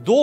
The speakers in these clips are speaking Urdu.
2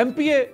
MPA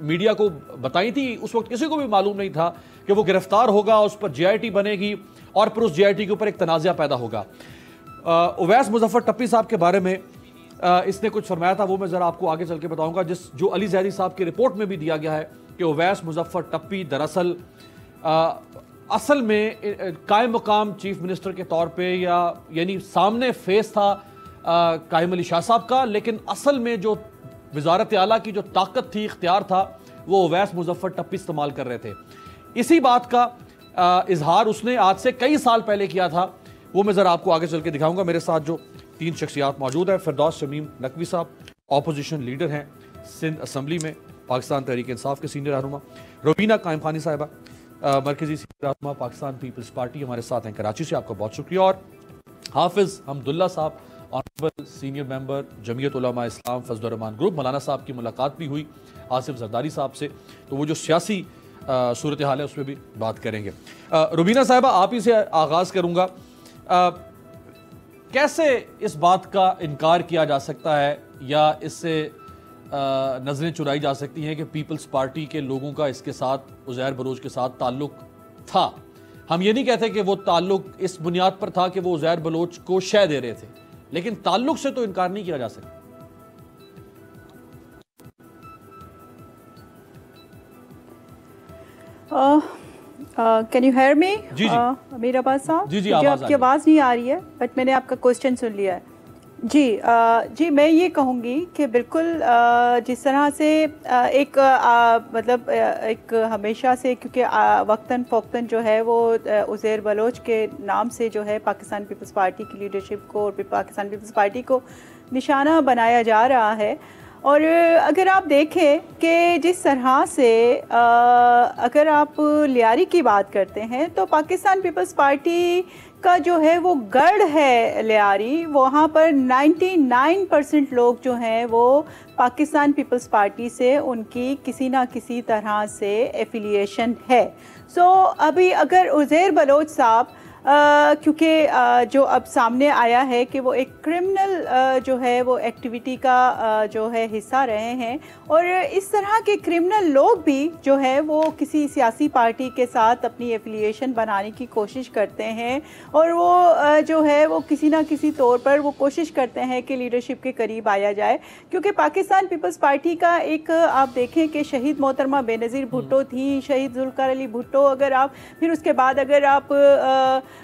میڈیا کو بتائی تھی، اس وقت کسی کو بھی معلوم نہیں تھا کہ وہ گرفتار ہوگا، اس پر جے آئی ٹی بنے گی اور پھر اس جے آئی ٹی کے اوپر ایک تنازعہ پیدا ہوگا۔ اویس مظفر ٹپی صاحب کے بارے میں اس نے کچھ فرمایا تھا، وہ میں ذرا آپ کو آگے چل کے بتاؤں گا، جو علی زیدی صاحب کی رپورٹ میں بھی دیا گیا ہے کہ اویس مظفر ٹپی دراصل اصل میں قائم مقام چیف منسٹر کے طور پہ یعنی سامنے فیس تھا قائم علی شاہ صاحب کا، لیکن اصل میں جو وزارت اعلیٰ کی جو طاقت تھی، اختیار تھا، وہ اویس مظفر ٹپی استعمال کر رہے تھے۔ اسی بات کا اظہار اس نے آج سے کئی سال پہلے کیا تھا، وہ میں ذرا آپ کو آگے چل کے دکھاؤں گا۔ میرے ساتھ جو 3 شخصیات موجود ہیں، فردوس شمیم نقوی صاحب اپوزیشن لیڈر ہیں سندھ اسمبلی میں، پاکستان تحریک انصاف کے سینئر رہنما، روبینہ قائم خانی صاحبہ مرکزی سینئر رہنما پاکستان پیپلز پارٹی، ہمارے ساتھ ہیں کراچی سے، آپ کا بہت شکریہ، اور حافظ حمداللہ صاحب آنریبل سینئر ممبر جمعیت علماء اسلام فضل الرحمان گروپ۔ مولانا صاحب کی ملاقات بھی ہوئی آصف زرداری صاحب سے، تو وہ جو سیاسی صورتحال ہے اس میں بھی بات کریں گے۔ روبینہ صاحبہ آپ ہی سے آغاز کروں گا، کیسے اس بات کا انکار کیا جا سکتا ہے یا اس سے نظریں چرائی جا سکتی ہیں کہ پیپلز پارٹی کے لوگوں کا اس کے ساتھ، عزیر بلوچ کے ساتھ تعلق تھا؟ ہم یہ نہیں کہتے کہ وہ تعلق اس بنیاد پر تھا کہ وہ عزیر بلوچ کو شے دے رہے تھے، لیکن تعلق سے تو انکار نہیں کیا جا سکتا۔ Can you hear me? جی جی امیر عباس صاحب، جی آپ کی آواز نہیں آ رہی ہے بٹ میں نے آپ کا کوسچن سن لیا ہے۔ جی میں یہ کہوں گی کہ بالکل جس طرح سے ایک مطلب ایک ہمیشہ سے، کیونکہ وقتاً فوقتاً جو ہے وہ عزیر بلوچ کے نام سے جو ہے پاکستان پیپلز پارٹی کی لیڈرشپ کو اور پاکستان پیپلز پارٹی کو نشانہ بنایا جا رہا ہے، اور اگر آپ دیکھیں کہ جس طرح سے اگر آپ لیاری کی بات کرتے ہیں تو پاکستان پیپلز پارٹی کا جو ہے وہ گڑھ ہے لیاری، وہاں پر 99% لوگ جو ہیں وہ پاکستان پیپلز پارٹی سے ان کی کسی نہ کسی طرح سے ایفیلیشن ہے۔ ابھی اگر عزیر بلوچ صاحب کیونکہ جو اب سامنے آیا ہے کہ وہ ایک کرمنل جو ہے وہ ایکٹیویٹی کا جو ہے حصہ رہے ہیں، اور اس طرح کے کرمنل لوگ بھی جو ہے وہ کسی سیاسی پارٹی کے ساتھ اپنی ایفیلیشن بنانے کی کوشش کرتے ہیں، اور وہ جو ہے وہ کسی نہ کسی طور پر وہ کوشش کرتے ہیں کہ لیڈرشپ کے قریب آیا جائے، کیونکہ پاکستان پیپلز پارٹی کا ایک آپ دیکھیں کہ شہید محترمہ بے نظیر بھٹو تھی، شہید ذوالفقار علی بھٹو، اگر آپ پھر اس کے بعد اگر آپ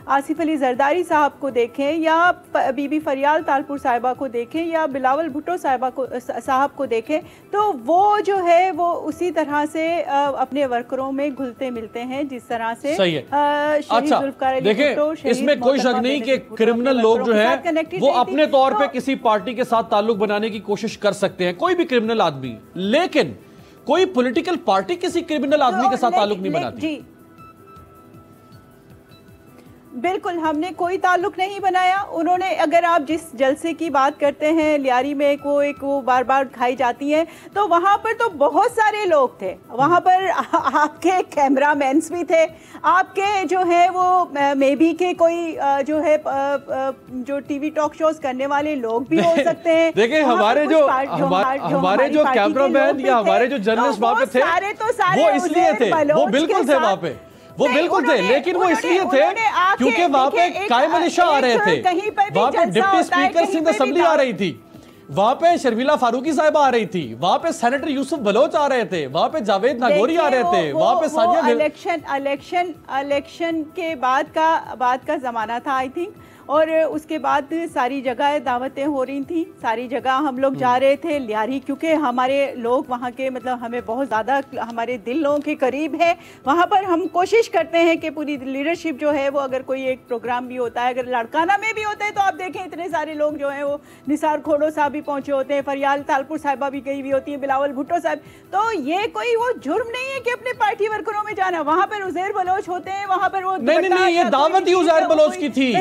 آصف علی زرداری صاحب کو دیکھیں یا بی بی فریال تالپور صاحبہ کو دیکھیں یا بلاول بھٹو صاحب کو دیکھیں، تو وہ جو ہے وہ اسی طرح سے اپنے ورکروں میں گھلتے ملتے ہیں جس طرح سے شہید ذوالفقار علی بھٹو، اس میں کوئی شک نہیں کہ کرمنل لوگ جو ہیں وہ اپنے طور پہ کسی پارٹی کے ساتھ تعلق بنانے کی کوشش کر سکتے ہیں، کوئی بھی کرمنل آدمی، لیکن کوئی پولیٹیکل پارٹی کسی کرمنل آدمی کے ساتھ تعلق نہیں بناتی۔ جی بالکل، ہم نے کوئی تعلق نہیں بنایا۔ انہوں نے، اگر آپ جس جلسے کی بات کرتے ہیں لیاری میں وہ بار بار کھائی جاتی ہیں، تو وہاں پر تو بہت سارے لوگ تھے، وہاں پر آپ کے کیمرہ مینس بھی تھے، آپ کے جو ہے وہ مے بی کے کوئی جو ہے جو ٹی وی ٹاک شوز کرنے والے لوگ بھی ہو سکتے ہیں۔ دیکھیں ہمارے جو کیمرہ مین یا ہمارے جو جرنلسٹ وہاں پہ تھے وہ اس لیے تھے، وہ بالکل تھے وہاں پہ، وہ بالکل تھے، لیکن وہ اس لیے تھے کیونکہ وہاں پہ قائم علی شاہ آ رہے تھے، وہاں پہ ڈپٹی اسپیکر سندھ اسمبلی آ رہی تھی، وہاں پہ شرمیلا فاروقی صاحبہ آ رہی تھی، وہاں پہ سینیٹر یوسف بلوچ آ رہے تھے، وہاں پہ جاوید ناگوری آ رہے تھے، وہاں پہ الیکشن کے بعد کا زمانہ تھا آئی تھنک، اور اس کے بعد ساری جگہ دعوتیں ہو رہی تھیں، ساری جگہ ہم لوگ جا رہے تھے لیاری، کیونکہ ہمارے لوگ وہاں کے مطلب ہمیں بہت زیادہ ہمارے دل لوگوں کے قریب ہے، وہاں پر ہم کوشش کرتے ہیں کہ پوری لیڈرشپ جو ہے وہ اگر کوئی ایک پروگرام بھی ہوتا ہے، اگر لڑکانہ میں بھی ہوتا ہے تو آپ دیکھیں اتنے سارے لوگ جو ہیں وہ نثار کھوڑو صاحب بھی پہنچے ہوتے ہیں، فریال تالپور صاحبہ بھی گئی ہوئی ہوتی ہیں، بلاول بھٹو صاحب، تو یہ کوئی وہ جرم نہیں ہے کہ اپنے پارٹی ورکروں میں جانا، وہاں پر عزیر بلوچ ہوتے ہیں، وہاں پر وہ نہیں یہ دعوت ہی عزیر بلوچ کی تھی،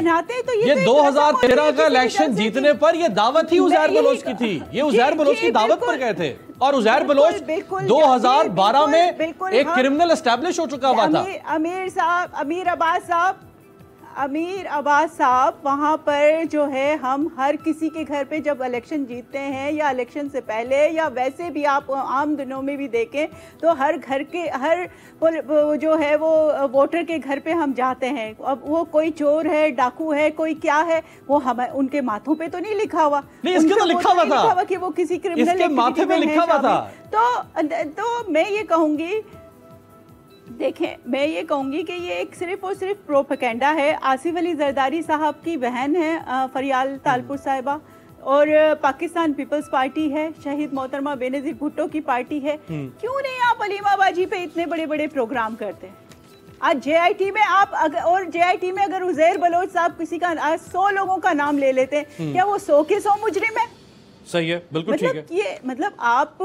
یہ 2013 کا الیکشن جیتنے پر یہ دعوت ہی عزیر بلوچ کی تھی، یہ عزیر بلوچ کی دعوت پر گئے تھے، اور عزیر بلوچ 2012 میں ایک کرمنل اسٹیبلش ہو چکا ہوا تھا۔ امیر عباس امیر عباس صاحب وہاں پر جو ہے ہم ہر کسی کے گھر پہ جب الیکشن جیتتے ہیں یا الیکشن سے پہلے یا ویسے بھی آپ عام دنوں میں بھی دیکھیں تو ہر گھر کے ہر جو ہے وہ ووٹر کے گھر پہ ہم جاتے ہیں. اب وہ کوئی چور ہے, ڈاکو ہے, کوئی کیا ہے, وہ ہمیں ان کے ماتھوں پہ تو نہیں لکھا ہوا, نہیں اس کے تو لکھا ہوا کہ وہ کسی کرمنل اس کے ماتھے پہ لکھا ہوا تھا. تو میں یہ کہوں گی, دیکھیں میں یہ کہوں گی کہ یہ ایک صرف اور صرف پروپیگنڈا ہے. آصف علی زرداری صاحب کی بہن ہے فریال تالپور صاحبہ, اور پاکستان پیپلز پارٹی ہے, شہید محترمہ بے نظیر بھٹو کی پارٹی ہے. کیوں نہیں آپ علیمہ باجی پہ اتنے بڑے بڑے پروگرام کرتے ہیں؟ آج جے آئی ٹی میں آپ اور جے آئی ٹی میں اگر عزیر بلوچ صاحب کسی کا 100 لوگوں کا نام لے لیتے ہیں, کیا وہ 100 کے 100 مجرم ہیں؟ صحیح ہے, بالکل ٹھیک ہے. یہ مطلب آپ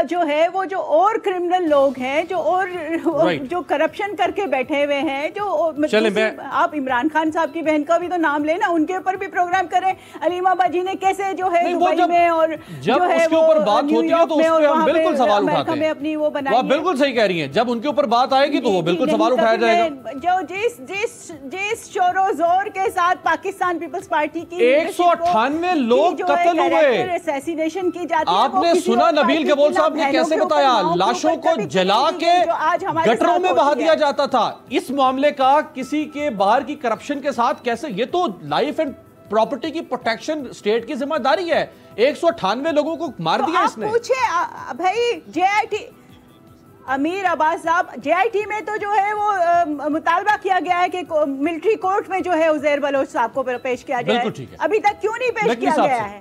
جو ہے وہ جو اور کرمنل لوگ ہیں جو اور جو کرپشن کر کے بیٹھے ہوئے ہیں, جو آپ عمران خان صاحب کی بہن کا بھی تو نام لیں نا, ان کے اوپر بھی پروگرام کریں. علیمہ باجی نے کیسے جو ہے دبئی میں اور جب اس کے اوپر بات ہوتی ہے تو اس پہ ہم بالکل سوال اٹھاتے ہیں. اپنی وہ بنائی, آپ بالکل صحیح کہہ رہی ہیں, جب ان کے اوپر بات آئے گی تو وہ بالکل سوال اٹھایا جائے گا. جو جس شور و زور کے ساتھ پاکستان پیپلز پارٹی کی 198 لوگ قتل ہوئے, اسیسینیشن کی جاتی ہے. آپ نے سنا نبیل کبول صاحب نے کیسے بتایا لاشوں کو جلا کے گٹروں میں بہا دیا جاتا تھا. اس معاملے کا کسی کے باہر کی کرپشن کے ساتھ کیسے, یہ تو لائف اینڈ پراپرٹی کی پروٹیکشن اسٹیٹ کی ذمہ داری ہے. 198 لوگوں کو مار دیا اس نے. پوچھیں بھائی جے آئی ٹی امیر عباس صاحب, جے آئی ٹی میں تو جو ہے وہ مطالبہ کیا گیا ہے کہ ملٹری کورٹ میں جو ہے عزیر بلوچ صاحب کو پیش کیا جائے. ابھی تک کیوں نہیں پیش کیا گیا ہے؟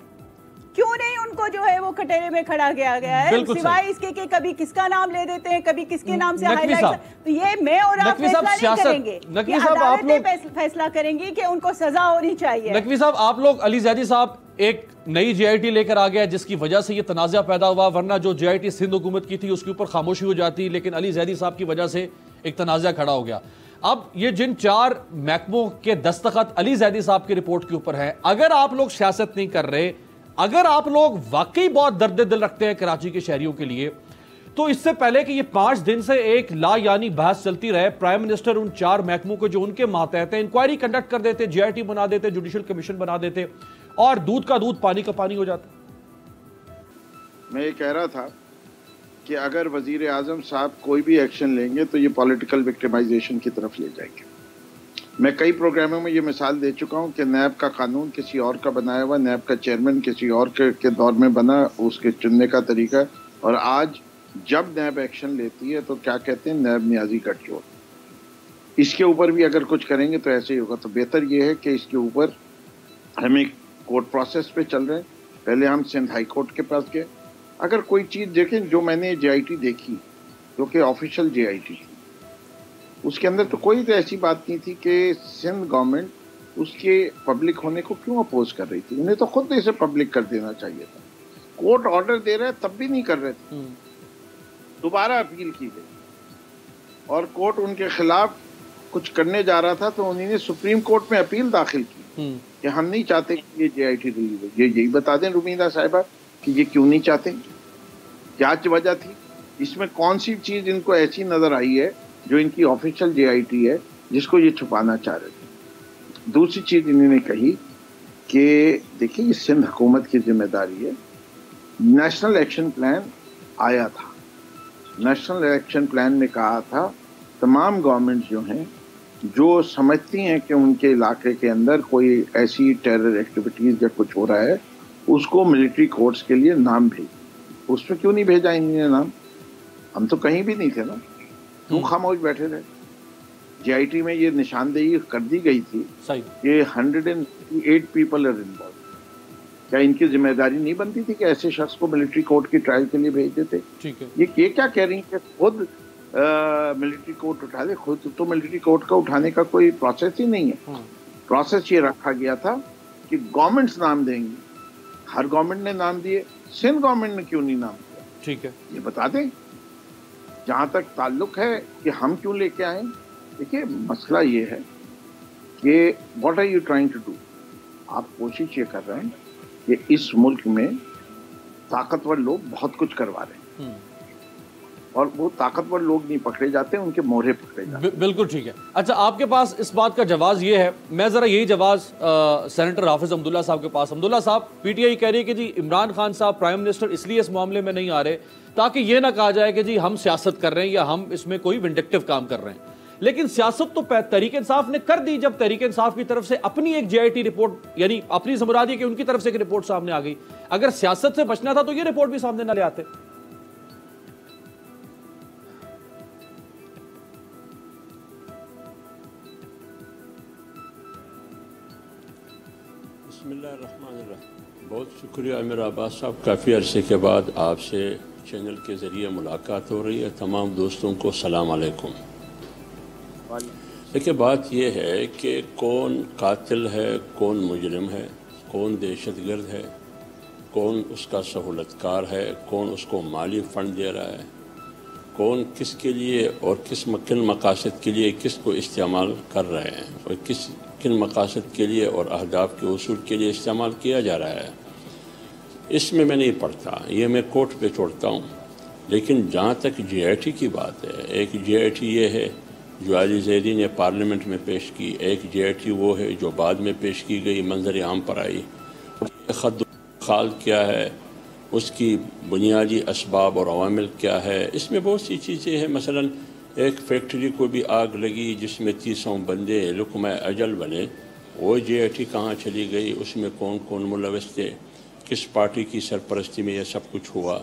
کیوں نہیں ان کو جو ہے وہ کٹہرے میں کھڑا کیا گیا ہے, سوائے اس کے کہ کبھی کس کا نام لے دیتے ہیں, کبھی کس کے نام سے ہائی لائٹ. تو یہ میں اور آپ فیصلہ نہیں کریں گے, یہ عدالتیں فیصلہ کریں گی کہ ان کو سزا ہونی چاہیے. نقوی صاحب آپ لوگ, علی زیدی صاحب ایک نئی جے آئی ٹی لے کر آ گیا جس کی وجہ سے یہ تنازع پیدا ہوا, ورنہ جو جے آئی ٹی سندھ حکومت کی تھی اس کے اوپر خاموشی ہو جاتی, لیکن علی زیدی صاحب کی وجہ سے ایک تنازع کھڑا ہو گیا. اب یہ جن 4 محکموں کے دستخط علی زیدی صاحب کی رپورٹ کے اوپر ہے, اگر آپ لوگ سیاست نہیں کر رہے, اگر آپ لوگ واقعی بہت درد دل رکھتے ہیں کراچی کے شہریوں کے لیے, تو اس سے پہلے کہ یہ 5 دن سے ایک لا یعنی بحث چلتی رہے, پرائم منسٹر ان 4 محکموں کو جو ان کے ماتحت ہیں انکوائری کنڈکٹ کر دیتے, جے آئی ٹی بنا دیتے, جوڈیشل کمیشن بنا دیتے, اور دودھ کا دودھ پانی کا پانی ہو جاتا. میں یہ کہہ رہا تھا کہ اگر وزیر اعظم صاحب کوئی بھی ایکشن لیں گے تو یہ پولیٹیکل وکٹمائزیشن کی طرف لے جائیں گے. میں کئی پروگراموں میں یہ مثال دے چکا ہوں کہ نیب کا قانون کسی اور کا بنایا ہوا, نیب کا چیئرمین کسی اور کے دور میں بنا, اس کے چننے کا طریقہ, اور آج جب نیب ایکشن لیتی ہے تو کیا کہتے ہیں, نیب نیازی گٹھ جوڑ. اس کے اوپر بھی اگر کچھ کریں گے تو ایسے ہی ہوگا. تو بہتر یہ ہے کہ اس کے اوپر ہم ایک کورٹ پروسیس پہ چل رہے ہیں. پہلے ہم سندھ ہائی کورٹ کے پاس گئے. اگر کوئی چیز دیکھیں, جو میں نے جے آئی ٹی دیکھی جو کہ آفیشیل جے آئی ٹی تھی, اس کے اندر تو کوئی تو ایسی بات نہیں تھی کہ سندھ گورنمنٹ اس کے پبلک ہونے کو کیوں اپوز کر رہی تھی. انہیں تو خود اسے پبلک کر دینا چاہیے تھا. کورٹ آرڈر دے رہے تب بھی نہیں کر رہے تھے. دوبارہ اپیل کی گئی اور کورٹ ان کے خلاف کچھ کرنے جا رہا تھا, تو انہوں نے سپریم کورٹ میں اپیل داخل کی کہ ہم نہیں چاہتے کہ یہ جے آئی ٹی ریلیز ہو. یہی بتا دیں رومیدہ صاحبہ کہ یہ کیوں نہیں چاہتے, کیا وجہ تھی, اس میں کون سی چیز ان کو ایسی نظر آئی ہے جو ان کی آفیشیل جے آئی ٹی ہے جس کو یہ چھپانا چاہ رہے تھے. دوسری چیز انہوں نے کہی کہ دیکھیں یہ سندھ حکومت کی ذمہ داری ہے. نیشنل ایکشن پلان آیا تھا, نیشنل ایکشن پلان میں کہا تھا تمام گورنمنٹ جو ہیں جو سمجھتی ہیں کہ ان کے علاقے کے اندر کوئی ایسی ٹیرر ایکٹیویٹیز یا کچھ ہو رہا ہے, اس کو ملٹری کورٹس کے لیے نام بھیج. اس میں کیوں نہیں بھیجا انہوں نے نام؟ ہم تو کہیں بھی نہیں تھے نا, کیوں خاموش بیٹھے رہے؟ جے آئی ٹی میں یہ نشاندہی کر دی گئی تھی کہ 108 پیپل are involved. کیا ان کی ذمہ داری نہیں بنتی تھی کہ ایسے شخص کو ملٹری کورٹ کی ٹرائل کے لیے بھیج دیتے؟ یہ کیا کہہ رہی ہیں کہ خود ملٹری کورٹ اٹھا دے؟ خود تو ملٹری کورٹ کا اٹھانے کا کوئی پروسیس ہی نہیں ہے. پروسیس یہ رکھا گیا تھا کہ گورنمنٹس نام دیں گی. ہر گورنمنٹ نے نام دیے, سندھ گورنمنٹ نے کیوں نہیں نام دیا؟ ٹھیک ہے, یہ بتا دیں. جہاں تک تعلق ہے کہ ہم کیوں لے کے آئیں, دیکھیے مسئلہ یہ ہے کہ what are you trying to do. آپ کوشش یہ کر رہے ہیں کہ اس ملک میں طاقتور لوگ بہت کچھ کروا رہے ہیں. اور وہ طاقتور لوگ نہیں پکڑے جاتے، ان کے مورے پکڑے جاتے ہیں۔ بالکل ٹھیک ہے۔ اچھا، آپ کے پاس اس بات کا جواز یہ ہے، میں ذرا یہی جواز سینیٹر حافظ حمداللہ صاحب کے پاس۔ حمداللہ صاحب، پی ٹی آئی کہہ رہی ہے کہ جی عمران خان صاحب پرائم منسٹر اس لیے اس معاملے میں نہیں آ رہے تاکہ یہ نہ کہا جائے کہ جی ہم سیاست کر رہے ہیں یا ہم اس میں کوئی ونڈکٹیو کام کر رہے ہیں، لیکن سیاست تو تحریک انصاف نے کر دی جب تحریک انصاف کی طرف سے اپنی ایک جے آئی ٹی رپورٹ، یعنی اپنی مراد یہ کہ ان کی طرف سے ایک رپورٹ سامنے آ گئی۔ اگر سیاست سے بچنا تھا تو یہ رپورٹ بھی سامنے نہ لے آتے۔ بسم اللہ الرحمن الرحیم۔ بہت شکریہ عامر عباس صاحب، کافی عرصے کے بعد آپ سے چینل کے ذریعے ملاقات ہو رہی ہے۔ تمام دوستوں کو السلام علیکم۔ دیکھیں، بات یہ ہے کہ کون قاتل ہے، کون مجرم ہے، کون دہشت گرد ہے، کون اس کا سہولت کار ہے، کون اس کو مالی فنڈ دے رہا ہے، کون کس کے لیے اور کن مقاصد کے لیے کس کو استعمال کر رہے ہیں اور کن مقاصد کے لیے اور اہداف کے حصول کے لیے استعمال کیا جا رہا ہے، اس میں نہیں پڑھتا، یہ میں کورٹ پہ چھوڑتا ہوں۔ لیکن جہاں تک جے آئی ٹی کی بات ہے، ایک جے آئی ٹی یہ ہے جو علی زیدی نے پارلیمنٹ میں پیش کی، ایک جے آئی ٹی وہ ہے جو بعد میں پیش کی گئی، منظر عام پر آئی۔ خد خال کیا ہے، اس کی بنیادی اسباب اور عوامل کیا ہے، اس میں بہت سی چیزیں ہیں۔ مثلا ایک فیکٹری کو بھی آگ لگی جس میں 300 بندے لقمہ اجل بنے، وہ جے آئی ٹی کہاں چلی گئی، اس میں کون کون ملوث تھے، کس پارٹی کی سرپرستی میں یہ سب کچھ ہوا،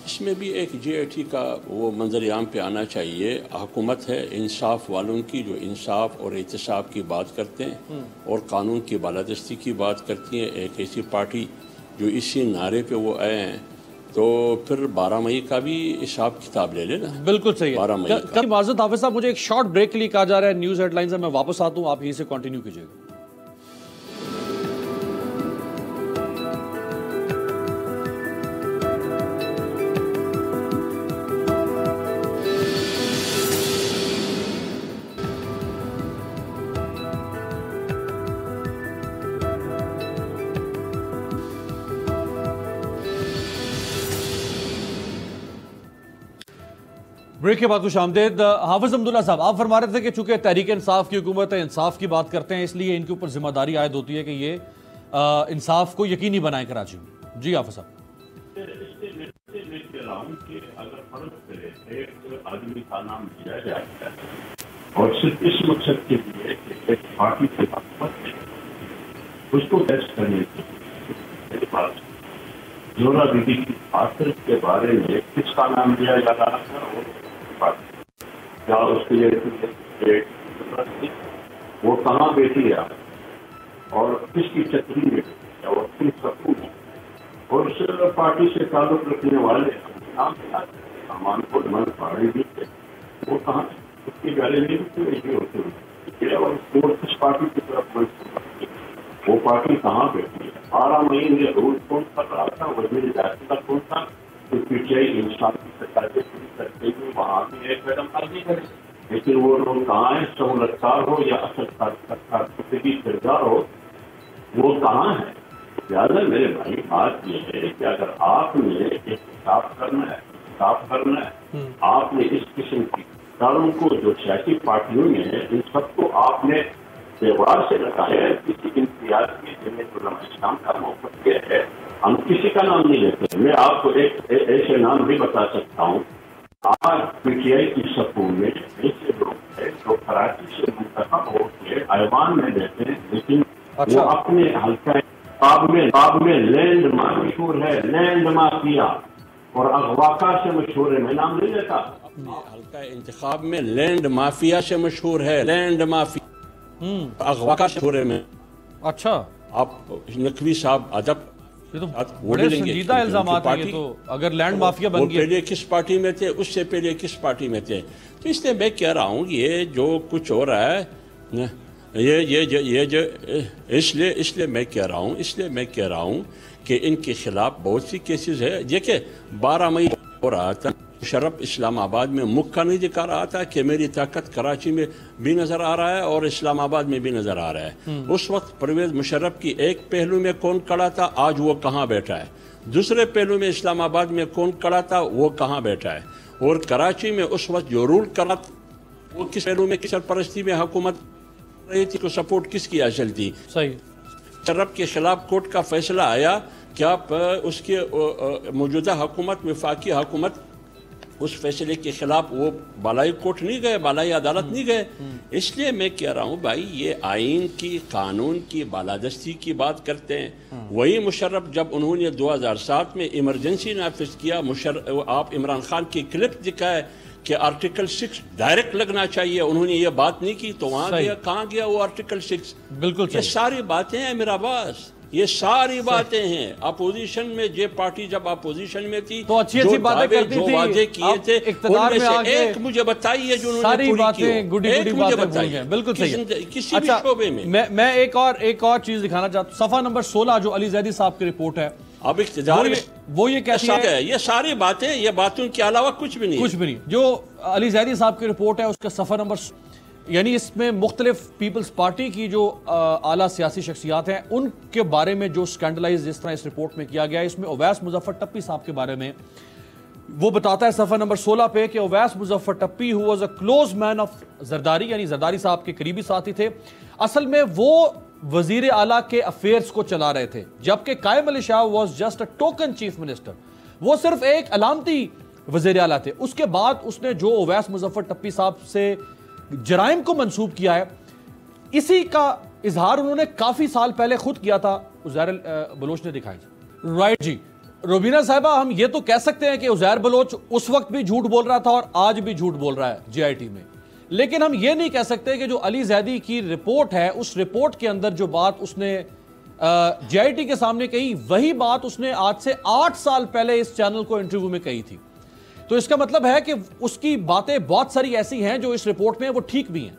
اس میں بھی ایک جے آئی ٹی کا وہ منظر عام پہ آنا چاہیے۔ حکومت ہے انصاف والوں کی، جو انصاف اور احتساب کی بات کرتے ہیں اور قانون کی بالادستی کی بات کرتی ہیں، ایک ایسی پارٹی جو اسی نعرے پہ وہ آئے ہیں، تو پھر 12 مئی کا بھی حساب کتاب لے لینا۔ بالکل صحیح ہے۔ 12 مئی کا معذرت حافظ صاحب، مجھے ایک شارٹ بریک کے لیے کہا جا رہا ہے نیوز ہیڈ لائن سے، میں واپس آتا ہوں، آپ یہیں سے کنٹینیو کیجیے گا۔ بریک کے بعد خوش آمدید۔ حافظ حمداللہ صاحب، آپ فرما رہے تھے کہ چونکہ تحریک انصاف کی حکومت ہے، انصاف کی بات کرتے ہیں، اس لیے ان کے اوپر ذمہ داری عائد ہوتی ہے کہ یہ انصاف کو یقینی بنائیں کراچی میں۔ جی حافظ صاحب۔ اگر فرض کرے ایک آدمی کا نام لیا جائے اور صرف اس مقصد کے لیے کہ ایک پارٹی سے حکومت ہے، اس کو ٹیسٹ کرنے کے بعد زورا بیوی کی آخر کے بارے میں کس کا نام لیا جا رہا تھا اور کیا اس کے لیے وہ کہاں بیٹھی ہے اور کس کی چتری میں اور کن سکون ہے، اور اس پارٹی سے تعلق رکھنے والے سامان کو من پاڑی بھی تھے، وہ کہاں اس کی گالے نہیں ہوتی اور کس پارٹی کی طرف وہ پارٹی کہاں بیٹھی ہے۔ 12 مئی میں رول کون کر رہا تھا، وزیر داخلہ کون تھا، پی ٹی آئی انصاف کی سرکار کرتے ہوئے وہاں بھی ایک قدم آگے کرے، لیکن وہ لوگ کہاں ہیں، سہولت کار ہو یا اصل کارکردگی کردار ہو، وہ کہاں ہے۔ لہٰذا میرے بھائی بات یہ ہے کہ اگر آپ نے انصاف کرنا ہے، آپ نے اس قسم کی کاروں کو جو سیاسی پارٹیوں میں ہیں، ان سب کو آپ نے تہوار سے لگایا ہے۔ کسی امتیاز کی جمعیت علماء اسلام کا موقف یہ ہے، ہم کسی کا نام نہیں لیتے۔ میں آپ کو ایک ایسے نام بھی بتا سکتا ہوں، آج پی ٹی آئی کی صفوں میں ایسے لوگ ہیں جو کراچی سے منتخب ہو کے ایوان میں رہتے ہیں، لیکن وہ اپنے حلقہ باب میں لینڈ مشہور ہے، لینڈ مافیا اور اغواکار سے مشہور ہے۔ میں نام نہیں لیتا، حلقہ انتخاب میں لینڈ مافیا سے مشہور ہے، لینڈ مافیا اغواکار سے مشہور ہے۔ میں اچھا، آپ نقوی صاحب ادب، یہ تو بڑے سنجیدہ الزامات ہیں۔ یہ تو اگر لینڈ مافیا بن گیا، پہلے کس پارٹی میں تھے، اس سے پہلے کس پارٹی میں تھے، تو اس لیے میں کہہ رہا ہوں یہ جو کچھ ہو رہا ہے، اس لیے میں کہہ رہا ہوں کہ ان کے خلاف بہت سی کیسز ہے۔ دیکھیں 12 مئی ہو رہا تھا، مشرف اسلام آباد میں مکہ نہیں دکھا رہا تھا کہ میری طاقت کراچی میں بھی نظر آ رہا ہے اور اسلام آباد میں بھی نظر آ رہا ہے۔ اس وقت پرویز مشرف کی ایک پہلو میں کون کھڑا تھا، آج وہ کہاں بیٹھا ہے۔ دوسرے پہلو میں اسلام آباد میں کون کھڑا تھا، وہ کہاں بیٹھا ہے۔ اور کراچی میں اس وقت جو رول کرا وہ کس پہلو میں کس سرپرستی میں حکومت رہی تھی، کو سپورٹ کس کی حاصل تھی؟ صحیح. مشرف کے خلاف کورٹ کا فیصلہ آیا کہ آپ اس کے موجودہ حکومت وفاقی حکومت اس فیصلے کے خلاف وہ بالائی کورٹ نہیں گئے، بالائی عدالت نہیں گئے. اس لیے میں کہہ رہا ہوں بھائی یہ آئین کی قانون کی بالادستی کی بات کرتے ہیں. وہی مشرف جب انہوں نے 2007 میں ایمرجنسی نافذ کیا، آپ عمران خان کی کلپ دکھائے کہ آرٹیکل 6 ڈائریکٹ لگنا چاہیے، انہوں نے یہ بات نہیں کی تو وہاں گیا، کہاں گیا وہ آرٹیکل 6؟ بالکل یہ ساری باتیں ہیں امیر عباس، یہ ساری باتیں ہیں. اپوزیشن میں جے پارٹی جب اپوزیشن میں تھی تو اچھی اچھی باتیں کرتی جو تھی، وعدے کیے تھے اقتدار میں آ کے ایک مجھے بتائیے جو انہوں نے ساری پوری کی باتیں گڈی گڈی باتیں بھول گئے. بالکل صحیح. کسی بھی شعبے میں میں ایک اور چیز دکھانا چاہتا ہوں. صفحہ نمبر 16 جو علی زیدی صاحب کی رپورٹ ہے، اب اقتدار وہ یہ کہتی ہے، یہ ساری باتیں، یہ باتوں کے علاوہ کچھ بھی نہیں. جو علی زیدی صاحب کی رپورٹ ہے اس کا صفحہ نمبر، یعنی اس میں مختلف پیپلز پارٹی کی جو اعلیٰ سیاسی شخصیات ہیں ان کے بارے میں جو سکینڈلائز جس طرح اس رپورٹ میں کیا گیا ہے. اس میں اویس مظفر ٹپی صاحب کے بارے میں وہ بتاتا ہے صفحہ نمبر 16 پہ کہ Owais Muzaffar ٹپی who was a close man of Zardari, یعنی زرداری صاحب کے قریبی ساتھی تھے. اصل میں وہ وزیر اعلیٰ کے افیئرز کو چلا رہے تھے، جبکہ قائم Ali Shah was just a token chief minister. وہ صرف ایک علامتی وزیر اعلیٰ تھے. اس کے بعد اس نے جو اویس مظفر ٹپی صاحب سے جرائم کو منسوب کیا ہے، اسی کا اظہار انہوں نے کافی سال پہلے خود کیا تھا. عزیر بلوچ نے دکھائی. رائٹ جی روبینہ صاحبہ، ہم یہ تو کہہ سکتے ہیں کہ عزیر بلوچ اس وقت بھی جھوٹ بول رہا تھا اور آج بھی جھوٹ بول رہا ہے جے آئی ٹی میں، لیکن ہم یہ نہیں کہہ سکتے کہ جو علی زیدی کی رپورٹ ہے اس رپورٹ کے اندر جو بات اس نے جے آئی ٹی کے سامنے کہی وہی بات اس نے آج سے 8 سال پہلے اس چینل کو انٹرویو میں کہی تھی. تو اس کا مطلب ہے کہ اس کی باتیں بہت ساری ایسی ہیں جو اس رپورٹ میں وہ ٹھیک بھی ہیں.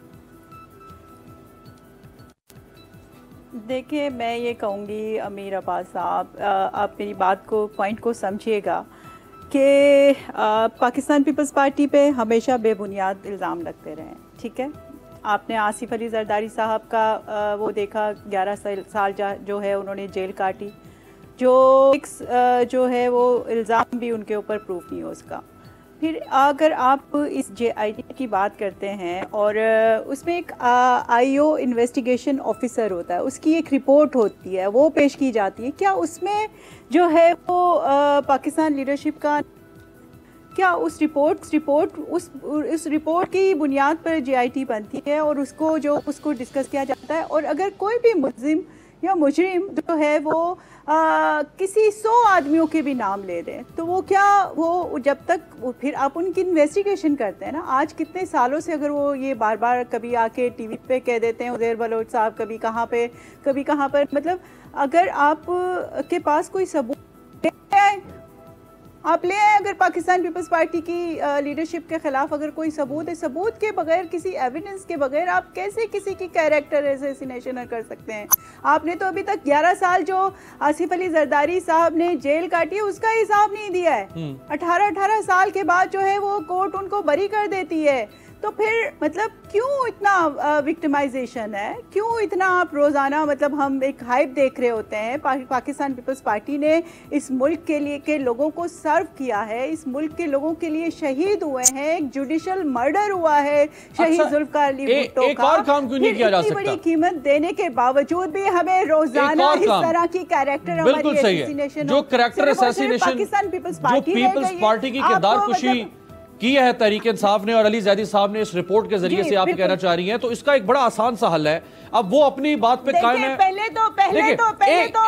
دیکھیں میں یہ کہوں گی امیر عباس صاحب، آپ میری بات کو پوائنٹ کو سمجھیے گا کہ پاکستان پیپلز پارٹی پہ ہمیشہ بے بنیاد الزام لگتے رہے ہیں. ٹھیک ہے، آپ نے آصف علی زرداری صاحب کا وہ دیکھا 11 سال جو ہے انہوں نے جیل کاٹی، جو ہے وہ الزام بھی ان کے اوپر پروف نہیں ہو اس کا. پھر اگر آپ اس جے آئی ٹی کی بات کرتے ہیں اور اس میں ایک آئی او انویسٹیگیشن آفیسر ہوتا ہے، اس کی ایک رپورٹ ہوتی ہے وہ پیش کی جاتی ہے، کیا اس میں جو ہے وہ پاکستان لیڈرشپ کا کیا اس رپورٹ کی بنیاد پر جے آئی ٹی بنتی ہے اور اس کو ڈسکس کیا جاتا ہے. اور اگر کوئی بھی ملزم یا مجرم جو ہے وہ کسی 100 آدمیوں کے بھی نام لے دیں تو وہ جب تک پھر آپ ان کی انویسٹیگیشن کرتے ہیں نا، آج کتنے سالوں سے اگر وہ یہ بار بار کبھی آ کے ٹی وی پہ کہہ دیتے ہیں عزیر بلوچ صاحب کبھی کہاں پر، مطلب اگر آپ کے پاس کوئی ثبوت آپ لے آئیں، اگر پاکستان پیپلز پارٹی کی لیڈرشپ کے خلاف اگر کوئی ثبوت ہے، ثبوت کے بغیر کسی ایویڈنس کے بغیر آپ کیسے کسی کی کیریکٹر اسیسینیشن کر سکتے ہیں؟ آپ نے تو ابھی تک 11 سال جو آصف علی زرداری صاحب نے جیل کاٹی ہے اس کا حساب نہیں دیا ہے. 18 سال کے بعد جو ہے وہ کورٹ ان کو بری کر دیتی ہے. تو پھر مطلب کیوں اتنا وکٹمائزیشن ہے، کیوں اتنا آپ روزانہ مطلب ہم ایک ہائپ دیکھ رہے ہوتے ہیں. پاکستان پیپلز پارٹی نے اس ملک کے لیے کے لوگوں کو سرو کیا ہے، اس ملک کے لوگوں کے لیے شہید ہوئے ہیں، ایک جوڈیشل مرڈر ہوا ہے شہید ذوالفقار علی بھٹو کا. اور کام کیوں نہیں کیا جا سکتا؟ اتنی بڑی قیمت دینے کے باوجود بھی ہمیں روزانہ اس طرح کی کیریکٹر ہماری اسیسینیشن جو character assassination Pakistan Peoples Party کی کردار کشی کی ہے تحریک انصاف نے اور علی زیدی صاحب نے اس رپورٹ کے ذریعے سے آپ کہنا چاہ رہی ہیں، تو اس کا ایک بڑا آسان سا حل ہے. اب وہ اپنی بات پہ قائم ہے.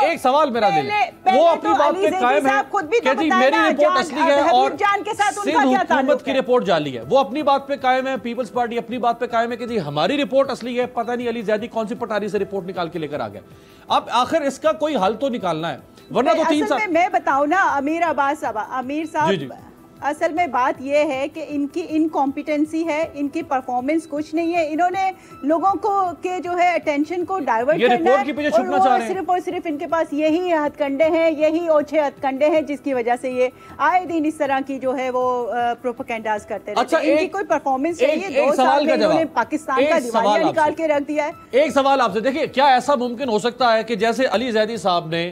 ایک سوال میرا دل، وہ اپنی بات پہ قائم ہے کہ جی میری رپورٹ اصلی ہے اور سندھ حکومت کی رپورٹ جعلی ہے. وہ اپنی بات پہ قائم ہے، پیپلز پارٹی اپنی بات پہ قائم ہے کہ جی ہماری رپورٹ اصلی ہے. پتہ نہیں علی زیدی کون سی پٹاری سے رپورٹ نکال کے لے کر آ گیا. اب آخر اس کا کوئی حل تو نکالنا ہے، ورنہ تو 3 سال. میں بتاؤں نا امیر عباس صاحب، امیر صاحب اصل میں بات یہ ہے کہ ان کی انکمپیٹنسی ہے، ان کی پرفارمنس کچھ نہیں ہے. انہوں نے لوگوں کو کے جو ہے اٹینشن کو ڈائیورٹ کرنا ہے اور وہ صرف اور صرف ان کے پاس یہی ہتھ کنڈے ہیں، یہی اوچھے ہتھ کنڈے ہیں جس کی وجہ سے یہ آئے دن اس طرح کی جو ہے وہ پروپیگنڈاز کرتے رہتے ہیں. ان کی کوئی پرفارمنس چاہیے. 2 سال میں انہوں نے پاکستان کا دیوالیہ نکال کے رکھ دیا ہے. ایک سوال آپ سے، دیکھیے کیا ایسا ممکن ہو سکتا ہے کہ جیسے علی زیدی صاحب نے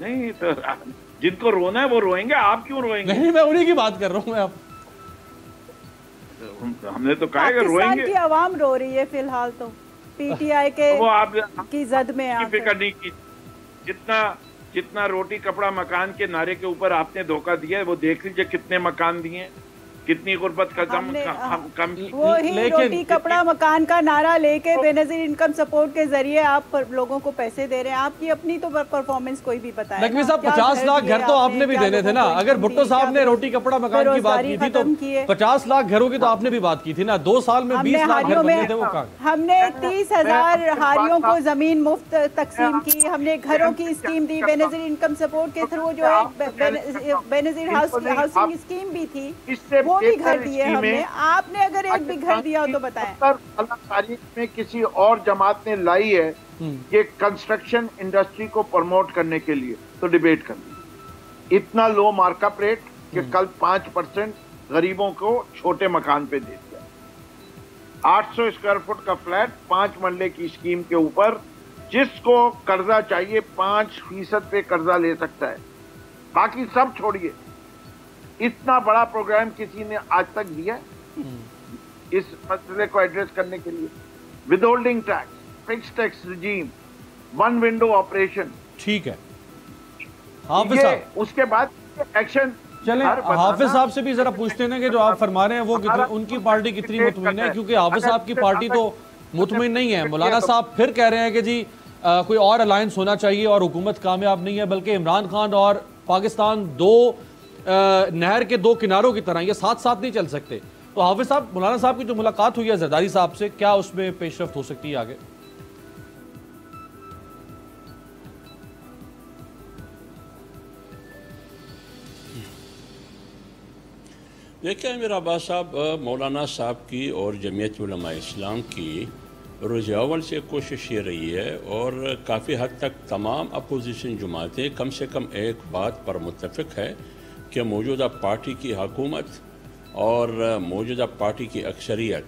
نہیں تو جن کو رونا ہے وہ روئیں گے, آپ کیوں روئیں گے؟ نہیں, میں انہی کی بات کر رہا ہوں. میں آپ ہم نے تو کہا کہ روئیں گے. کی عوام رو رہی ہے فی الحال, تو پی ٹی آئی کے وہ آپ کی زد میں کی فکر نہیں کی. جتنا روٹی کپڑا مکان کے نعرے کے اوپر آپ نے دھوکہ دیا ہے, وہ دیکھ لیجئے کتنے مکان دیے, کتنی غربت کا کم کی. وہی روٹی کپڑا مکان کا نعرہ لے کے بے نظیر انکم سپورٹ کے ذریعے آپ لوگوں کو پیسے دے رہے ہیں. آپ کی اپنی تو پرفارمنس کوئی بھی بتائے. لکھوی صاحب 50 لاکھ گھر تو آپ نے بھی دینے تھے نا. اگر بھٹو صاحب نے روٹی کپڑا مکان کی بات کی تھی تو 50 لاکھ گھروں کی تو آپ نے بھی بات کی تھی نا. 2 سال میں 20 لاکھ گھر بنے تھے, وہ کہاں گئے؟ ہم نے 30,000 ہاریوں کو زمین مفت تقسیم کی, ہم نے گھروں کی اسکیم دی بے نظیر انکم سپورٹ کے تھرو, جو ہے بے نظیر ہاؤسنگ اسکیم بھی تھی, وہ بھی گھر دیے ہم نے. آپ نے اگر ایک بھی گھر دیا ہو تو بتائیں. اللہ تاریخ میں کسی اور جماعت نے لائی ہے کہ کنسٹرکشن انڈسٹری کو پروموٹ کرنے کے لیے, تو ڈیبیٹ کر لی. اتنا لو مارک اپ ریٹ کہ کل 5% غریبوں کو چھوٹے مکان پہ دے دیا. 800 اسکوائر فٹ کا فلیٹ 5 مرلے کی اسکیم کے اوپر, جس کو قرضہ چاہیے 5% پہ قرضہ لے سکتا ہے, باقی سب چھوڑیے. اتنا بڑا پروگرام کسی نے آج تک دیا اس مسئلے کو ایڈریس کرنے کے لیے. Withholding tax, fix tax regime, 1 window operation. ٹھیک ہے حافظ صاحب, اس کے بعد ایکشن. چلیں حافظ صاحب سے بھی ذرا پوچھتے ہیں کہ جو آپ فرما رہے ہیں وہ ان کی پارٹی کتنی مطمئن ہے, کیونکہ حافظ صاحب کی پارٹی تو مطمئن نہیں ہے. مولانا صاحب پھر کہہ رہے ہیں کہ جی کوئی اور الائنس ہونا چاہیے اور حکومت کامیاب نہیں ہے, بلکہ عمران خان اور پاکستان نہر کے 2 کناروں کی طرح, یہ ساتھ ساتھ نہیں چل سکتے. تو حافظ صاحب, مولانا صاحب کی جو ملاقات ہوئی ہے زرداری صاحب سے, کیا اس میں پیش رفت ہو سکتی ہے آگے؟ دیکھیں امیر عباس صاحب, مولانا صاحب کی اور جمعیت علماء اسلام کی روز اول سے کوشش یہ رہی ہے, اور کافی حد تک تمام اپوزیشن جماعتیں کم سے کم ایک بات پر متفق ہے کہ موجودہ پارٹی کی حکومت اور موجودہ پارٹی کی اکثریت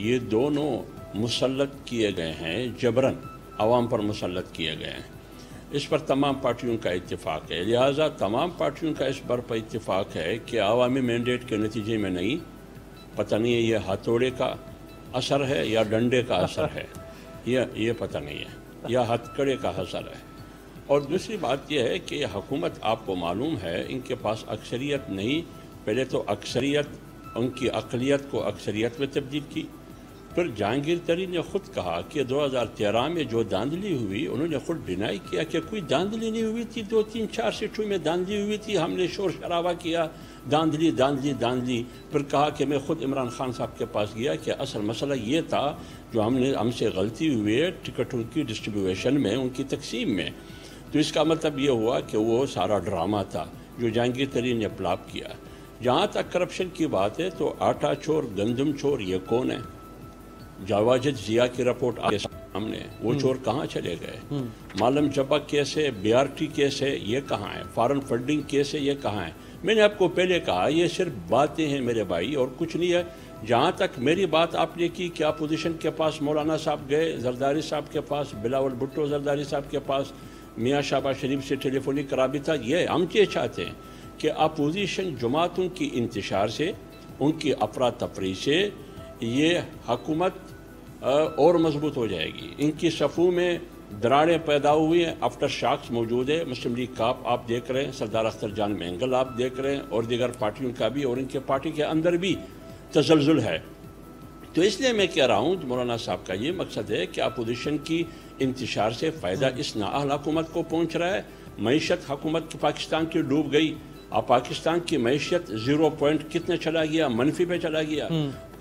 یہ دونوں مسلط کیے گئے ہیں, جبراً عوام پر مسلط کیے گئے ہیں. اس پر تمام پارٹیوں کا اتفاق ہے. لہٰذا تمام پارٹیوں کا اس پر اتفاق ہے کہ عوامی مینڈیٹ کے نتیجے میں نہیں, پتہ نہیں ہے یہ ہتھوڑے کا اثر ہے یا ڈنڈے کا اثر ہے, یہ پتہ نہیں ہے, یا ہتھکڑے کا اثر ہے. اور دوسری بات یہ ہے کہ یہ حکومت آپ کو معلوم ہے ان کے پاس اکثریت نہیں. پہلے تو اکثریت, ان کی اقلیت کو اکثریت میں تبدیل کی. پھر جہانگیر ترین نے خود کہا کہ 2013 میں جو دھاندلی ہوئی, انہوں نے خود ڈینائی کیا کہ کوئی دھاندلی نہیں ہوئی تھی. 2-3-4 سیٹوں میں دھاندلی ہوئی تھی, ہم نے شور شرابہ کیا, دھاندلی دھاندلی دھاندلی. پھر کہا کہ میں خود عمران خان صاحب کے پاس گیا کہ اصل مسئلہ یہ تھا جو ہم سے غلطی ہوئی ہے ٹکٹوں کی ڈسٹریبیوشن میں, ان کی تقسیم میں. تو اس کا مطلب یہ ہوا کہ وہ سارا ڈرامہ تھا جو جہانگیر ترین نے پلاپ کیا. جہاں تک کرپشن کی بات ہے تو آٹا چور گندم چور یہ کون ہے؟ جاواجد ضیاء کی رپورٹ آگے سامنے, وہ چور کہاں چلے گئے؟ معلم جبا کیس ہے, BRT کیس ہے, یہ کہاں ہے؟ فارن فنڈنگ کیس ہے, یہ کہاں ہے؟ میں نے آپ کو پہلے کہا یہ صرف باتیں ہیں میرے بھائی اور کچھ نہیں ہے. جہاں تک میری بات آپ نے کی کہ اپوزیشن کے پاس مولانا صاحب گئے, زرداری صاحب کے پاس, بلاول بھٹو زرداری صاحب کے پاس, میاں شہباز شریف سے ٹیلی فونک رابطہ, یہ ہم یہ چاہتے ہیں کہ اپوزیشن جماعتوں کی انتشار سے, ان کی افراتفری سے یہ حکومت اور مضبوط ہو جائے گی. ان کی صفوں میں دراڑیں پیدا ہوئی ہیں, آفٹر شاکس موجود ہے. مسلم لیگ کا آپ دیکھ رہے ہیں, سردار اختر جان مینگل آپ دیکھ رہے ہیں, اور دیگر پارٹیوں کا بھی, اور ان کے پارٹی کے اندر بھی تزلزل ہے. تو اس لیے میں کہہ رہا ہوں مولانا صاحب کا یہ مقصد ہے کہ اپوزیشن کی انتشار سے فائدہ اس نااہل حکومت کو پہنچ رہا ہے. معیشت حکومت کی پاکستان کی ڈوب گئی. اب پاکستان کی معیشت 0 پوائنٹ کتنے چلا گیا, منفی پہ چلا گیا.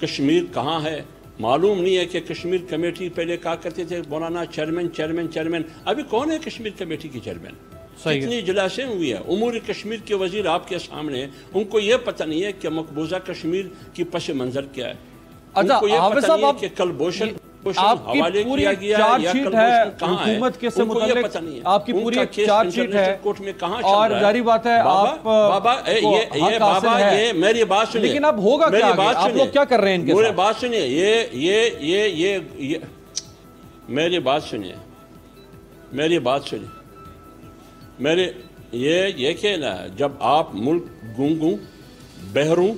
کشمیر کہاں ہے معلوم نہیں ہے کہ کشمیر کمیٹی پہلے کہا کرتے تھے مولانا چیئرمین, ابھی کون ہے کشمیر کمیٹی کی چیئرمین؟ کتنی اجلاسیں ہوئی ہیں. امور کشمیر کے وزیر آپ کے سامنے, ان کو یہ پتہ نہیں ہے کہ مقبوضہ کشمیر کی پس منظر کیا ہے. ان کو یہ پتہ نہیں ہے کہ کل بوشن آپ کی پوری چارج شیٹ ہے حکومت کے سے متعلق, آپ کی پوری چارج شیٹ ہے, اور جاری بات ہے آپ بابا یہ میری بات سنیے, لیکن اب ہوگا کیا, آپ لوگ کیا کر رہے ہیں ان کے ساتھ؟ میری بات سنیے, یہ میری بات سنیے, میرے یہ کہ نا جب آپ ملک گونگوں بہروں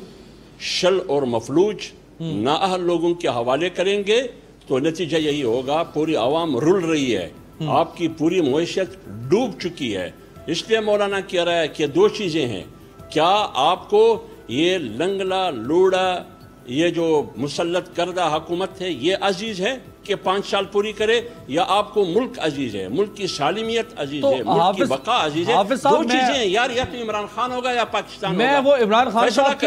شل اور مفلوج نااہل لوگوں کے حوالے کریں گے تو نتیجہ یہی ہوگا پوری عوام رل رہی ہے، آپ کی پوری معیشت ڈوب چکی ہے۔ اس لیے مولانا کہہ رہا ہے کہ دو چیزیں ہیں، کیا آپ کو یہ لنگلا لوڑا یہ جو مسلط کردہ حکومت ہے یہ عزیز ہے کہ 5 سال پوری کرے، یا آپ کو ملک عزیز ہے، ملک کی سالمیت عزیز ہے، ملک کی بقا عزیز ہے؟ دو چیزیں ہیں یار، یا تو عمران خان ہوگا یا پاکستان ہوگا۔ میں وہ عمران خان صاحب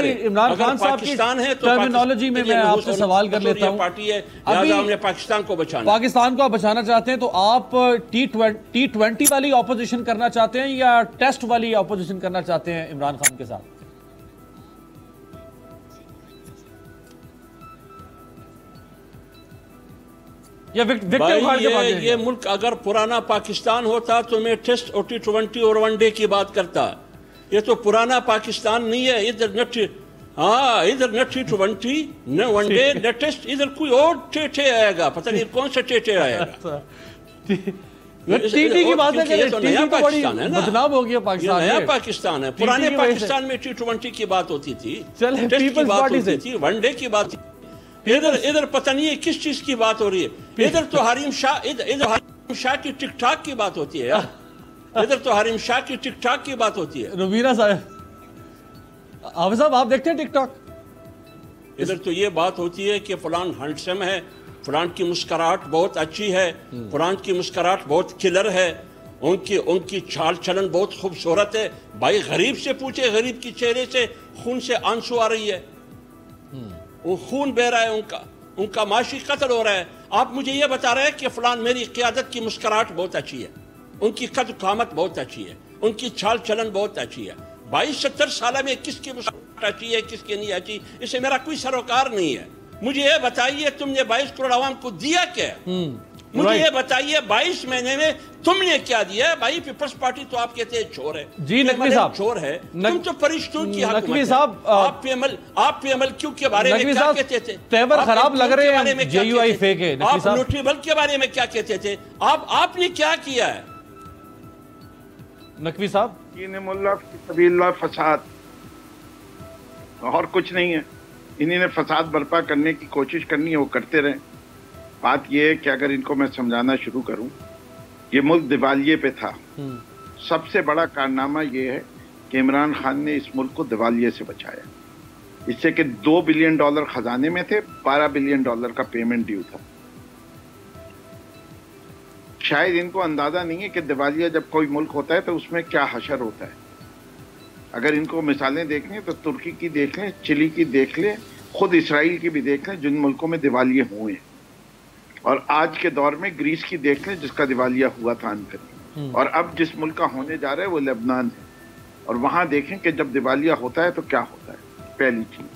کی ٹرمینالوجی میں آپ سے سوال کر لیتا ہوں، پارٹی ہے لہذا ہم نے پاکستان کو بچانا، پاکستان کو آپ بچانا چاہتے ہیں، تو آپ T20 والی اپوزیشن کرنا چاہتے ہیں یا ٹیسٹ والی اپوزیشن کرنا چاہتے ہیں عمران خان کے ساتھ؟ یہ ملک اگر پرانا پاکستان ہوتا تو میں ٹیسٹ اور T20 اور ون ڈے کی بات کرتا، یہ تو پرانا پاکستان نہیں ہے، ادھر نہ T20 نہ ون ڈے نہ ٹیسٹ، ادھر کوئی اور ٹیٹے آئے گا، پتہ نہیں کون سا ٹیٹے آئے گا۔ ٹی کی بات ہے، نیا پاکستان ہے نا، بدنام ہو گیا پاکستان، نیا پاکستان ہے۔ پرانے پاکستان میں T20 کی بات ہوتی تھی، ٹیسٹ کی بات ہوتی تھی، ون ڈے کی بات، ادھر پتہ نہیں ہے کس چیز کی بات ہو رہی ہے۔ ادھر تو حریم شاہ کی ٹک ٹاک کی بات ہوتی ہے، ادھر تو حریم شاہ کی ٹک ٹاک کی بات ہوتی ہے۔ روبینہ صاحب، حافظ صاحب آپ دیکھتے ہیں ٹک ٹاک؟ ادھر تو یہ بات ہوتی ہے کہ فلان ہینڈسم ہے، فلان کی مسکراہٹ بہت اچھی ہے، فلان کی مسکراہٹ بہت کلر ہے، ان کی چال چلن بہت خوبصورت ہے۔ بھائی غریب سے پوچھے، غریب کی چہرے سے خون سے آنسو آ رہی ہے، وہ خون بہ رہا ہے، ان کا معاشی قتل ہو رہا ہے۔ آپ مجھے یہ بتا رہے ہیں کہ فلان میری قیادت کی مسکراہٹ بہت اچھی ہے، ان کی قد قامت بہت اچھی ہے، ان کی چال چلن بہت اچھی ہے۔ 22-70 سالہ میں کس کی مسکراہٹ اچھی ہے کس کی نہیں اچھی، اس سے میرا کوئی سروکار نہیں ہے۔ مجھے یہ بتائیے تم نے 22 کروڑ عوام کو دیا کیا؟ مجھے یہ بتائیے 22 مہینے میں تم نے کیا دیا ہے؟ بھائی پیپلز پارٹی تو آپ کہتے ہیں چور ہے، جی نقوی صاحب چور ہے، تم تو فرشتوں کی حکومت ہے۔ آپ پہ عمل کیوں کے بارے میں کیا کہتے تھے؟ تیور خراب لگ رہے ہیں JUI فیک ہے۔ آپ نوٹریبل کے بارے میں کیا کہتے تھے؟ آپ نے کیا کیا ہے؟ نقوی صاحب دین اللہ فی سبیل اللہ فساد، اور کچھ نہیں ہے۔ انہیں نے فساد برپا کرنے کی کوشش کرنی ہے، وہ کرتے رہیں۔ بات یہ ہے کہ اگر ان کو میں سمجھانا شروع کروں، یہ ملک دیوالیے پہ تھا۔ سب سے بڑا کارنامہ یہ ہے کہ عمران خان نے اس ملک کو دیوالیے سے بچایا، اس سے کہ $2 بلین خزانے میں تھے، $12 بلین کا پیمنٹ ڈیو تھا۔ شاید ان کو اندازہ نہیں ہے کہ دیوالیہ جب کوئی ملک ہوتا ہے تو اس میں کیا حشر ہوتا ہے۔ اگر ان کو مثالیں دیکھیں تو ترکی کی دیکھ لیں، چلی کی دیکھ لیں، خود اسرائیل کی بھی دیکھ لیں جن ملکوں میں دیوالیے ہوئے ہیں، اور آج کے دور میں گریس کی دیکھ لیں جس کا دیوالیہ ہوا تھا انقریب، اور اب جس ملک کا ہونے جا رہا ہے وہ لبنان ہے، اور وہاں دیکھیں کہ جب دیوالیہ ہوتا ہے تو کیا ہوتا ہے۔ پہلی چیز،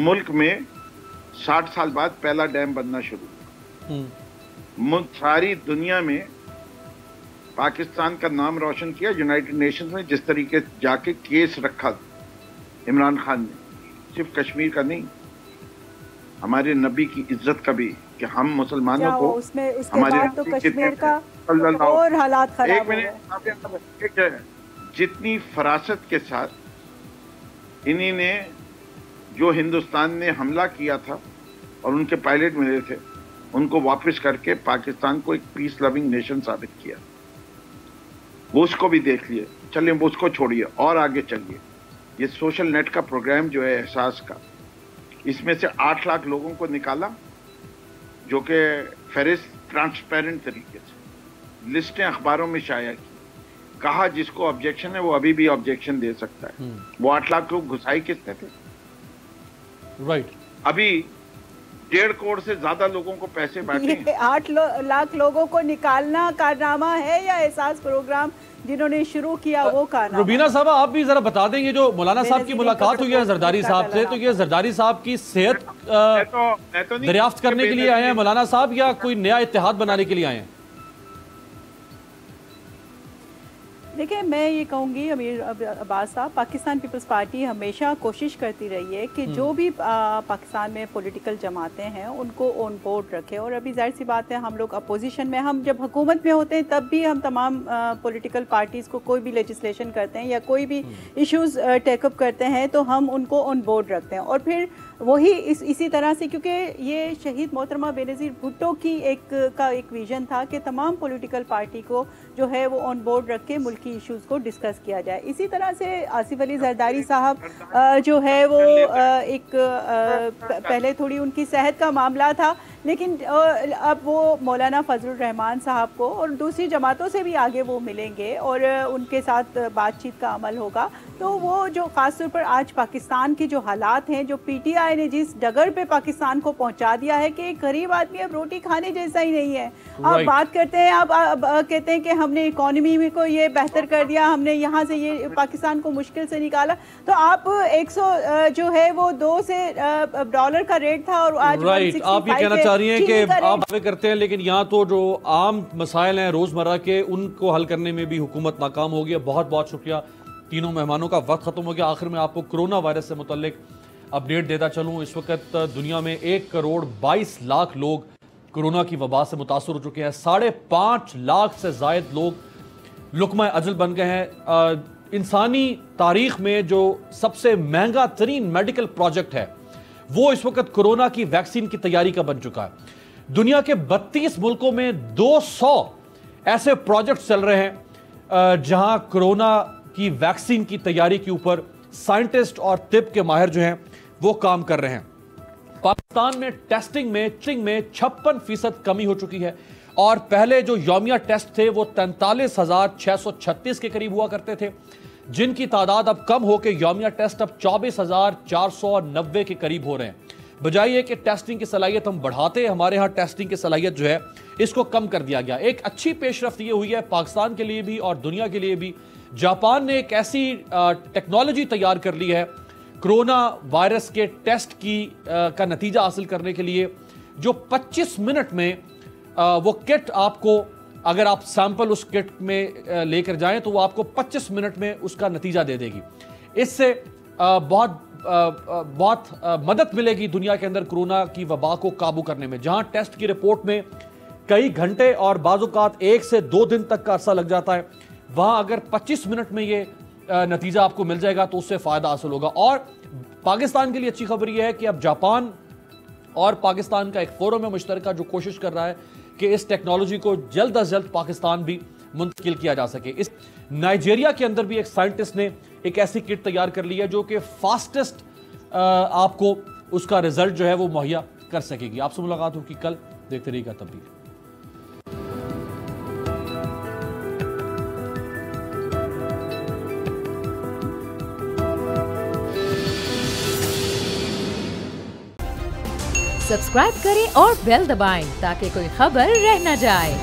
ملک میں 60 سال بعد پہلا ڈیم بننا شروع ہوا، ساری دنیا میں پاکستان کا نام روشن کیا یونائٹڈ نیشنز میں، جس طریقے سے جا کے کیس رکھا عمران خان نے، صرف کشمیر کا نہیں، ہمارے نبی کی عزت کا بھی، کہ ہم مسلمانوں کو ہمارے کشمیر کا اور حالات خراب ہو گئے۔ جتنی فراست کے ساتھ انہی نے جو ہندوستان نے حملہ کیا تھا اور ان کے پائلٹ ملے تھے، ان کو واپس کر کے پاکستان کو ایک پیس لوننگ نیشن ثابت کیا، وہ اس کو بھی دیکھ لیے۔ چلیں وہ اس کو چھوڑیے اور آگے چلیے۔ یہ سوشل نیٹ کا پروگرام جو ہے احساس کا، اس میں سے 8 لاکھ لوگوں کو نکالا، جو کہ فہرست ٹرانسپیرنٹ طریقے سے لسٹیں اخباروں میں شائع کی، کہا جس کو آبجیکشن ہے وہ ابھی بھی آبجیکشن دے سکتا ہے۔ وہ 8 لاکھ لوگ گھسائی کس نے تھے؟ رائٹ، ابھی 1.5 کروڑ سے زیادہ لوگوں کو پیسے بانٹے ہیں۔ 8 لاکھ لوگوں کو نکالنا کارنامہ ہے یا احساس پروگرام جنہوں نے شروع کیا وہ کارنامہ؟ روبینہ صاحب آپ بھی ذرا بتا دیں، یہ جو مولانا صاحب کی ملاقات ہوئی ہے زرداری صاحب سے، تو یہ زرداری صاحب کی صحت دریافت کرنے کے لیے آئے ہیں مولانا صاحب، یا کوئی نیا اتحاد بنانے کے لیے آئے ہیں؟ دیکھیں میں یہ کہوں گی امیر عباس صاحب، پاکستان پیپلز پارٹی ہمیشہ کوشش کرتی رہی ہے کہ جو بھی پاکستان میں پولیٹیکل جماعتیں ہیں ان کو آن بورڈ رکھے، اور ابھی ظاہر سی بات ہے ہم لوگ اپوزیشن میں، ہم جب حکومت میں ہوتے ہیں تب بھی ہم تمام پولیٹیکل پارٹیز کو کوئی بھی لیجسلیشن کرتے ہیں یا کوئی بھی ایشوز ٹیک اپ کرتے ہیں تو ہم ان کو آن بورڈ رکھتے ہیں، اور پھر وہی اسی طرح سے، کیونکہ یہ شہید محترمہ بے نظیر بھٹو کی ایک ویژن تھا کہ تمام پولیٹیکل پارٹی کو جو ہے وہ آن بورڈ رکھ کے ملکی ایشوز کو ڈسکس کیا جائے۔ اسی طرح سے آصف علی زرداری صاحب جو ہے وہ ایک پہلے تھوڑی ان کی صحت کا معاملہ تھا، لیکن اب وہ مولانا فضل الرحمان صاحب کو اور دوسری جماعتوں سے بھی آگے وہ ملیں گے اور ان کے ساتھ بات چیت کا عمل ہوگا، تو وہ جو خاص طور پر آج پاکستان کے جو حالات ہیں، جو پی ٹی آئی نے جس ڈگر پہ پاکستان کو پہنچا دیا ہے کہ ایک غریب آدمی اب روٹی کھانے جیسا ہی نہیں ہے۔ آپ بات کرتے ہیں، آپ کہتے ہیں کہ ہم نے اکانومی میں کو یہ بہتر کر دیا، ہم نے یہاں سے یہ پاکستان کو مشکل سے نکالا، تو آپ 100 جو ہے وہ $2 کا ریٹ تھا اور آج آپ یہ کہنا چاہ رہی ہیں کہ آپ دعوے کرتے ہیں لیکن یہاں تو جو عام مسائل ہیں روزمرہ کے ان کو حل کرنے میں بھی حکومت ناکام ہو گئی۔ بہت بہت شکریہ تینوں مہمانوں کا، وقت ختم ہو گیا۔ آخر میں آپ کو کرونا وائرس سے متعلق اپڈیٹ دیتا چلوں، اس وقت دنیا میں 1,22,00,000 لوگ کرونا کی وبا سے متاثر ہو چکے ہیں، 5.5 لاکھ سے زائد لوگ لقمہ اجل بن گئے ہیں۔ انسانی تاریخ میں جو سب سے مہنگا ترین میڈیکل پروجیکٹ ہے وہ اس وقت کرونا کی ویکسین کی تیاری کا بن چکا ہے۔ دنیا کے 32 ملکوں میں 200 ایسے پروجیکٹ چل رہے ہیں جہاں کرونا کی ویکسین کی تیاری کے اوپر سائنٹسٹ اور طب کے ماہر جو ہیں وہ کام کر رہے ہیں۔ پاکستان میں ٹیسٹنگ میں 56% کمی ہو چکی ہے، اور پہلے جو یومیہ ٹیسٹ تھے وہ 43,636 کے قریب ہوا کرتے تھے، جن کی تعداد اب کم ہو کے یومیہ ٹیسٹ اب 24,490 کے قریب ہو رہے ہیں۔ بجائے یہ کہ ٹیسٹنگ کی صلاحیت ہم بڑھاتے، ہمارے ہاں ٹیسٹنگ کی صلاحیت جو ہے اس کو کم کر دیا گیا۔ ایک اچھی پیش رفت یہ ہوئی ہے پاکستان کے لیے بھی اور دنیا کے لیے بھی، جاپان نے ایک ایسی ٹیکنالوجی تیار کر لی ہے کرونا وائرس کے ٹیسٹ کا نتیجہ حاصل کرنے کے لیے، جو 25 منٹ میں وہ کٹ آپ کو، اگر آپ سیمپل اس کٹ میں لے کر جائیں تو وہ آپ کو 25 منٹ میں اس کا نتیجہ دے دے گی۔ اس سے بہت مدد ملے گی دنیا کے اندر کرونا کی وبا کو قابو کرنے میں۔ جہاں ٹیسٹ کی رپورٹ میں کئی گھنٹے اور بعض اوقات 1 سے 2 دن تک کا عرصہ لگ جاتا ہے، وہاں اگر 25 منٹ میں یہ نتیجہ آپ کو مل جائے گا تو اس سے فائدہ حاصل ہوگا۔ اور پاکستان کے لیے اچھی خبر یہ ہے کہ اب جاپان اور پاکستان کا ایک فورم ہے مشترکہ جو کوشش کر رہا ہے کہ اس ٹیکنالوجی کو جلد از جلد پاکستان بھی منتقل کیا جا سکے۔ اس نائجیریا کے اندر بھی ایک سائنٹسٹ نے ایک ایسی کٹ تیار کر لی ہے جو کہ فاسٹسٹ آپ کو اس کا رزلٹ جو ہے وہ مہیا کر سکے گی۔ آپ سے ملاقات ہوگی کل، دیکھتے رہیے گا تبدیلی۔ سبسکرائب کریں اور بیل دبائیں تاکہ کوئی خبر رہ نہ جائے۔